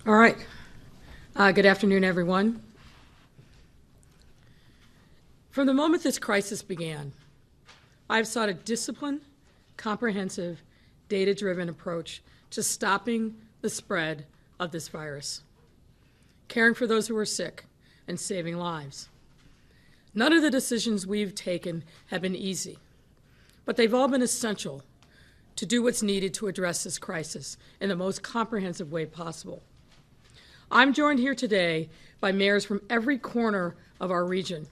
All right. Good afternoon, everyone. From the moment this crisis began, I've sought a disciplined, comprehensive, data-driven approach to stopping the spread of this virus, caring for those who are sick, and saving lives. None of the decisions we've taken have been easy, but they've all been essential to do what's needed to address this crisis in the most comprehensive way possible. I'm joined here today by mayors from every corner of our region,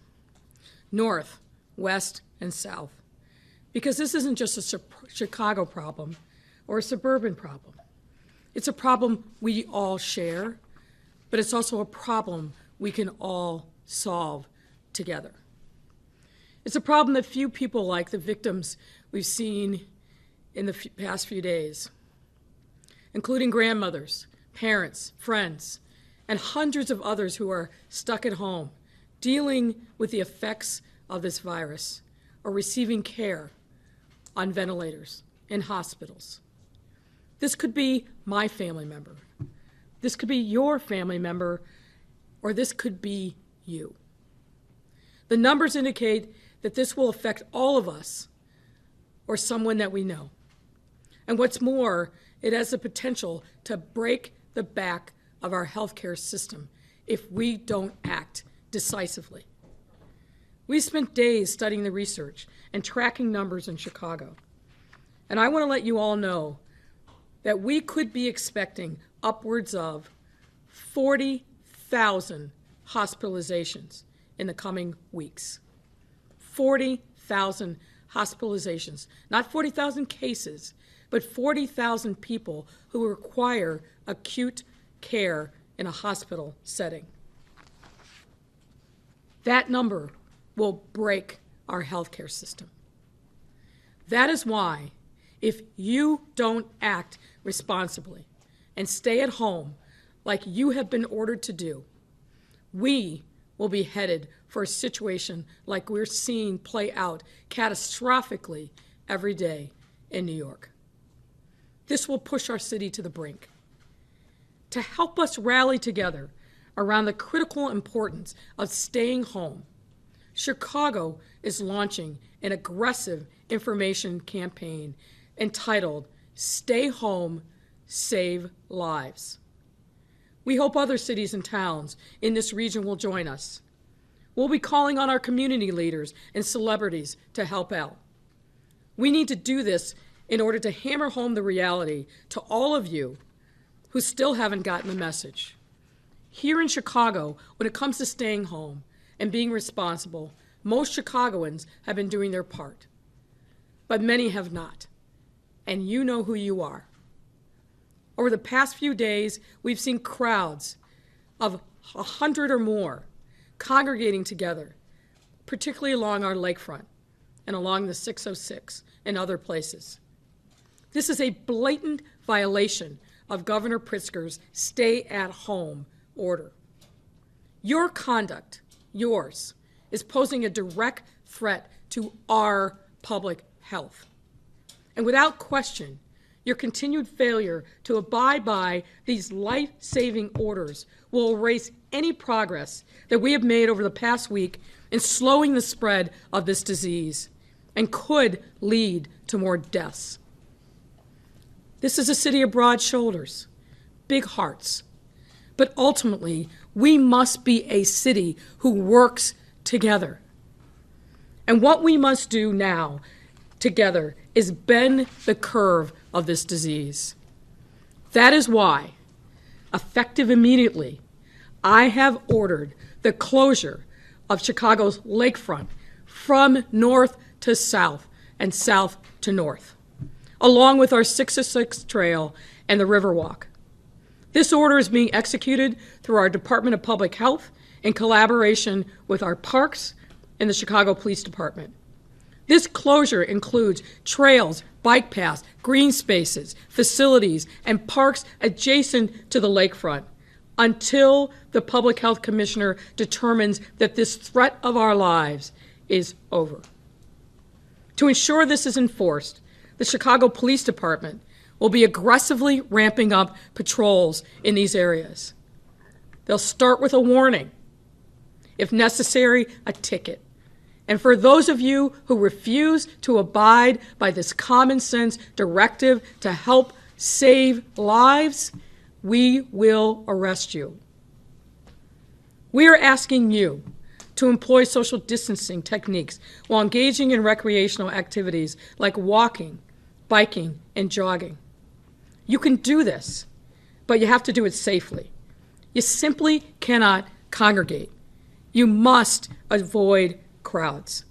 north, west, and south, because this isn't just a Chicago problem or a suburban problem. It's a problem we all share, but it's also a problem we can all solve together. It's a problem that few people like the victims we've seen in the past few days, including grandmothers, parents, friends, and hundreds of others who are stuck at home, dealing with the effects of this virus or receiving care on ventilators in hospitals. This could be my family member. This could be your family member, or this could be you. The numbers indicate that this will affect all of us or someone that we know. And what's more, it has the potential to break the back of our healthcare system if we don't act decisively. We spent days studying the research and tracking numbers in Chicago. And I want to let you all know that we could be expecting upwards of 40,000 hospitalizations in the coming weeks. 40,000 hospitalizations, not 40,000 cases, but 40,000 people who require acute care in a hospital setting. That number will break our healthcare system. That is why, if you don't act responsibly and stay at home like you have been ordered to do, we will be headed for a situation like we're seeing play out catastrophically every day in New York. This will push our city to the brink. To help us rally together around the critical importance of staying home, Chicago is launching an aggressive information campaign entitled Stay Home, Save Lives. We hope other cities and towns in this region will join us. We'll be calling on our community leaders and celebrities to help out. We need to do this in order to hammer home the reality to all of you who still haven't gotten the message. Here in Chicago, when it comes to staying home and being responsible, most Chicagoans have been doing their part, but many have not, and you know who you are. Over the past few days, we've seen crowds of 100 or more congregating together, particularly along our Lakefront and along the 606 and other places. This is a blatant violation of Governor Pritzker's stay-at-home order. Your conduct, yours, is posing a direct threat to our public health. And without question, your continued failure to abide by these life-saving orders will erase any progress that we have made over the past week in slowing the spread of this disease and could lead to more deaths. This is a city of broad shoulders, big hearts. But ultimately, we must be a city who works together. And what we must do now together is bend the curve of this disease. That is why, effective immediately, I have ordered the closure of Chicago's Lakefront from north to south and south to north, along with our 606 Trail and the Riverwalk. This order is being executed through our Department of Public Health in collaboration with our parks and the Chicago Police Department. This closure includes trails, bike paths, green spaces, facilities, and parks adjacent to the lakefront until the Public Health Commissioner determines that this threat of our lives is over. To ensure this is enforced, the Chicago Police Department will be aggressively ramping up patrols in these areas. They'll start with a warning. If necessary, a ticket. And for those of you who refuse to abide by this common sense directive to help save lives, we will arrest you. We are asking you to employ social distancing techniques while engaging in recreational activities like walking, biking, and jogging. You can do this, but you have to do it safely. You simply cannot congregate. You must avoid crowds.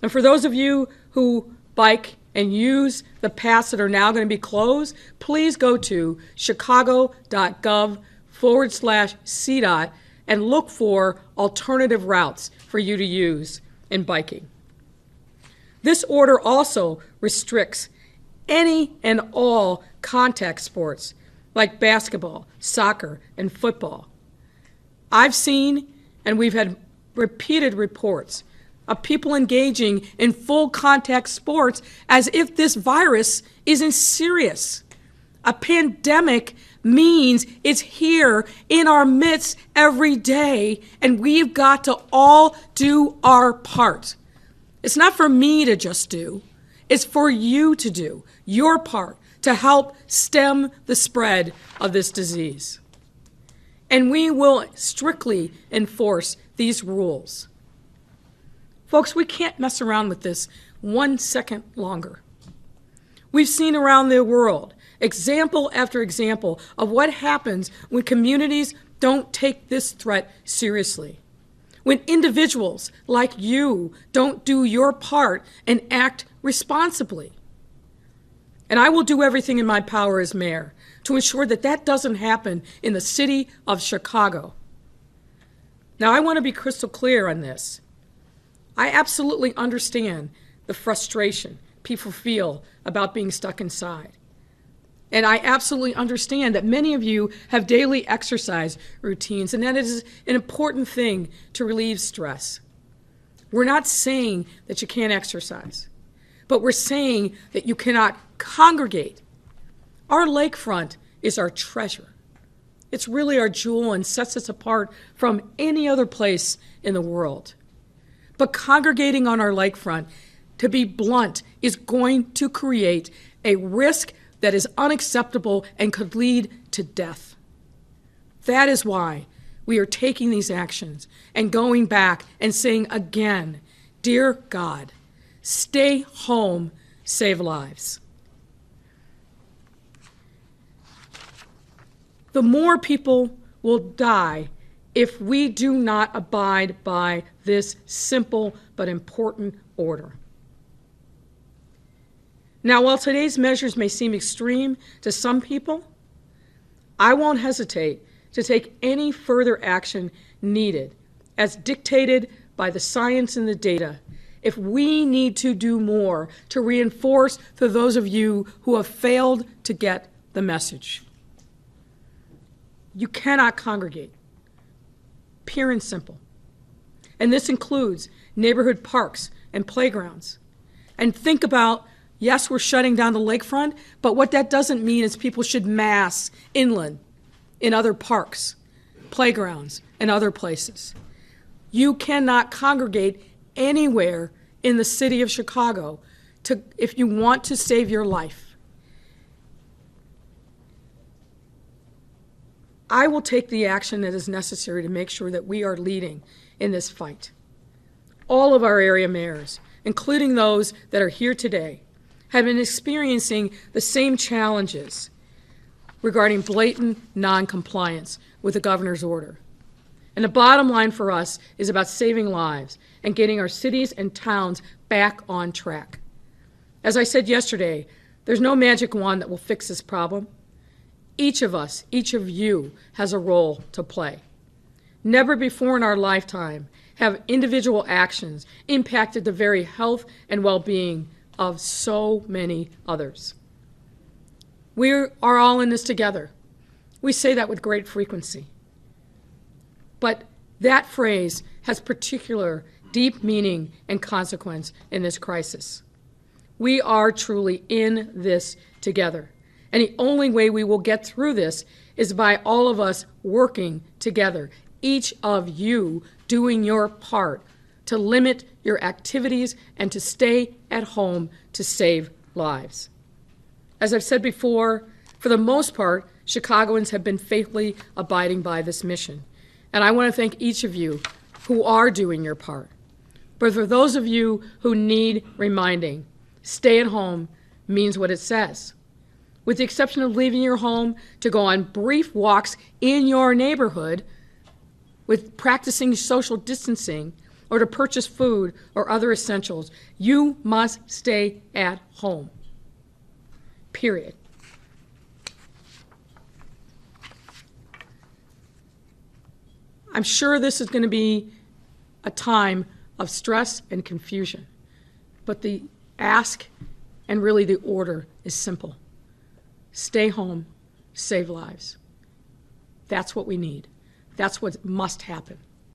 And for those of you who bike and use the paths that are now going to be closed, please go to chicago.gov/CDOT and look for alternative routes for you to use in biking. This order also restricts any and all contact sports like basketball, soccer, and football. I've seen, and we've had repeated reports of people engaging in full contact sports as if this virus isn't serious. A pandemic means it's here in our midst every day, and we've got to all do our part. It's not for me to just do. It's for you to do your part to help stem the spread of this disease. And we will strictly enforce these rules. Folks, we can't mess around with this 1 second longer. We've seen around the world example after example of what happens when communities don't take this threat seriously. When individuals like you don't do your part and act responsibly. And I will do everything in my power as mayor to ensure that that doesn't happen in the city of Chicago. Now, I want to be crystal clear on this. I absolutely understand the frustration people feel about being stuck inside. And I absolutely understand that many of you have daily exercise routines, and that is an important thing to relieve stress. We're not saying that you can't exercise, but we're saying that you cannot congregate. Our lakefront is our treasure. It's really our jewel and sets us apart from any other place in the world. But congregating on our lakefront, to be blunt, is going to create a risk that is unacceptable and could lead to death. That is why we are taking these actions and going back and saying again, dear God, stay home, save lives. The more people will die if we do not abide by this simple but important order. Now, while today's measures may seem extreme to some people, I won't hesitate to take any further action needed as dictated by the science and the data if we need to do more to reinforce to those of you who have failed to get the message. You cannot congregate, pure and simple. And this includes neighborhood parks and playgrounds. And think about, yes, we're shutting down the lakefront, but what that doesn't mean is people should mass inland in other parks, playgrounds, and other places. You cannot congregate anywhere in the city of Chicago if you want to save your life. I will take the action that is necessary to make sure that we are leading in this fight. All of our area mayors, including those that are here today, have been experiencing the same challenges regarding blatant noncompliance with the governor's order. And the bottom line for us is about saving lives and getting our cities and towns back on track. As I said yesterday, there's no magic wand that will fix this problem. Each of us, each of you, has a role to play. Never before in our lifetime have individual actions impacted the very health and well-being of so many others. We are all in this together. We say that with great frequency. But that phrase has particular deep meaning and consequence in this crisis. We are truly in this together. And the only way we will get through this is by all of us working together, each of you doing your part to limit your activities and to stay at home to save lives. As I've said before, for the most part, Chicagoans have been faithfully abiding by this mission. And I want to thank each of you who are doing your part. But for those of you who need reminding, stay at home means what it says. With the exception of leaving your home to go on brief walks in your neighborhood, with practicing social distancing, or to purchase food or other essentials, you must stay at home. Period. I'm sure this is going to be a time of stress and confusion, but the ask and really the order is simple. Stay home, save lives. That's what we need. That's what must happen.